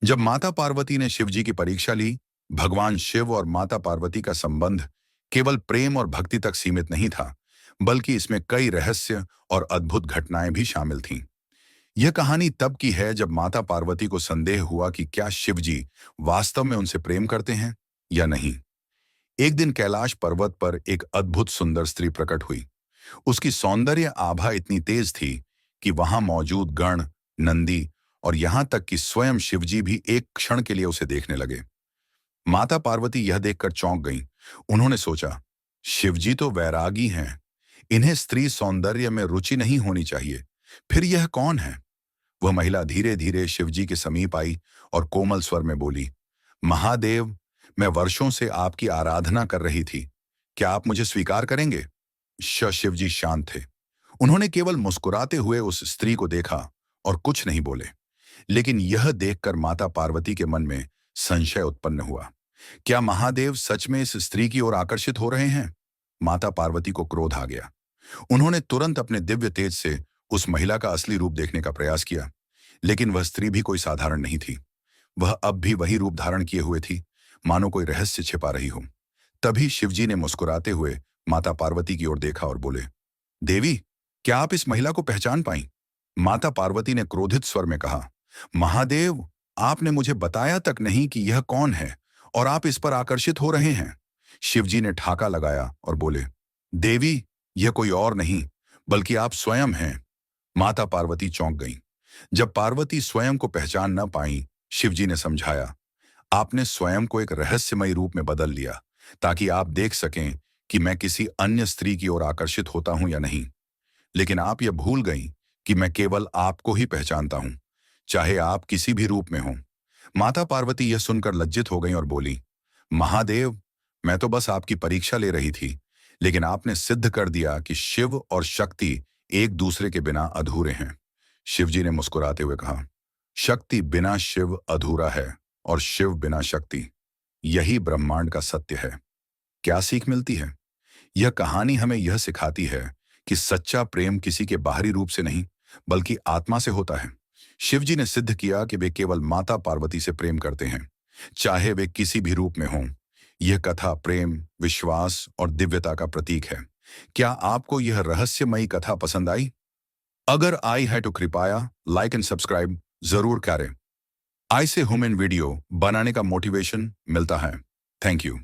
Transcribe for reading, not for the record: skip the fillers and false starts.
जब माता पार्वती ने शिव जी की परीक्षा ली, भगवान शिव और माता पार्वती का संबंध केवल प्रेम और भक्ति तक सीमित नहीं था, बल्कि इसमें कई रहस्य और अद्भुत घटनाएं भी शामिल थीं। यह कहानी तब की है जब माता पार्वती को संदेह हुआ कि क्या शिव जी वास्तव में उनसे प्रेम करते हैं या नहीं। एक दिन कैलाश पर्वत पर एक अद्भुत सुंदर स्त्री प्रकट हुई। उसकी सौंदर्य आभा इतनी तेज थी कि वहां मौजूद गण, नंदी और यहां तक कि स्वयं शिवजी भी एक क्षण के लिए उसे देखने लगे। माता पार्वती यह देखकर चौंक गईं। उन्होंने सोचा, शिवजी तो वैरागी हैं, इन्हें स्त्री सौंदर्य में रुचि नहीं होनी चाहिए। फिर यह कौन है? वह महिला धीरे धीरे शिवजी के समीप आई और कोमल स्वर में बोली, महादेव, मैं वर्षों से आपकी आराधना कर रही थी। क्या आप मुझे स्वीकार करेंगे? शिवजी शांत थे। उन्होंने केवल मुस्कुराते हुए उस स्त्री को देखा और कुछ नहीं बोले। लेकिन यह देखकर माता पार्वती के मन में संशय उत्पन्न हुआ। क्या महादेव सच में इस स्त्री की ओर आकर्षित हो रहे हैं? माता पार्वती को क्रोध आ गया। उन्होंने तुरंत अपने दिव्य तेज से उस महिला का असली रूप देखने का प्रयास किया, लेकिन वह स्त्री भी कोई साधारण नहीं थी। वह अब भी वही रूप धारण किए हुए थी, मानो कोई रहस्य छिपा रही हो। तभी शिवजी ने मुस्कुराते हुए माता पार्वती की ओर देखा और बोले, देवी, क्या आप इस महिला को पहचान पाई? माता पार्वती ने क्रोधित स्वर में कहा, महादेव, आपने मुझे बताया तक नहीं कि यह कौन है और आप इस पर आकर्षित हो रहे हैं। शिवजी ने ठाका लगाया और बोले, देवी, यह कोई और नहीं बल्कि आप स्वयं हैं। माता पार्वती चौंक गईं। जब पार्वती स्वयं को पहचान न पाई, शिवजी ने समझाया, आपने स्वयं को एक रहस्यमयी रूप में बदल लिया ताकि आप देख सकें कि मैं किसी अन्य स्त्री की ओर आकर्षित होता हूं या नहीं। लेकिन आप यह भूल गईं कि मैं केवल आपको ही पहचानता हूं, चाहे आप किसी भी रूप में हों। माता पार्वती यह सुनकर लज्जित हो गईं और बोली, महादेव, मैं तो बस आपकी परीक्षा ले रही थी, लेकिन आपने सिद्ध कर दिया कि शिव और शक्ति एक दूसरे के बिना अधूरे हैं। शिवजी ने मुस्कुराते हुए कहा, शक्ति बिना शिव अधूरा है और शिव बिना शक्ति। यही ब्रह्मांड का सत्य है। क्या सीख मिलती है? यह कहानी हमें यह सिखाती है कि सच्चा प्रेम किसी के बाहरी रूप से नहीं, बल्कि आत्मा से होता है। शिवजी ने सिद्ध किया कि वे केवल माता पार्वती से प्रेम करते हैं, चाहे वे किसी भी रूप में हों। यह कथा प्रेम, विश्वास और दिव्यता का प्रतीक है। क्या आपको यह रहस्यमयी कथा पसंद आई? अगर आई है तो कृपया लाइक एंड सब्सक्राइब जरूर करें। ऐसे ह्यूमन वीडियो बनाने का मोटिवेशन मिलता है। Thank you.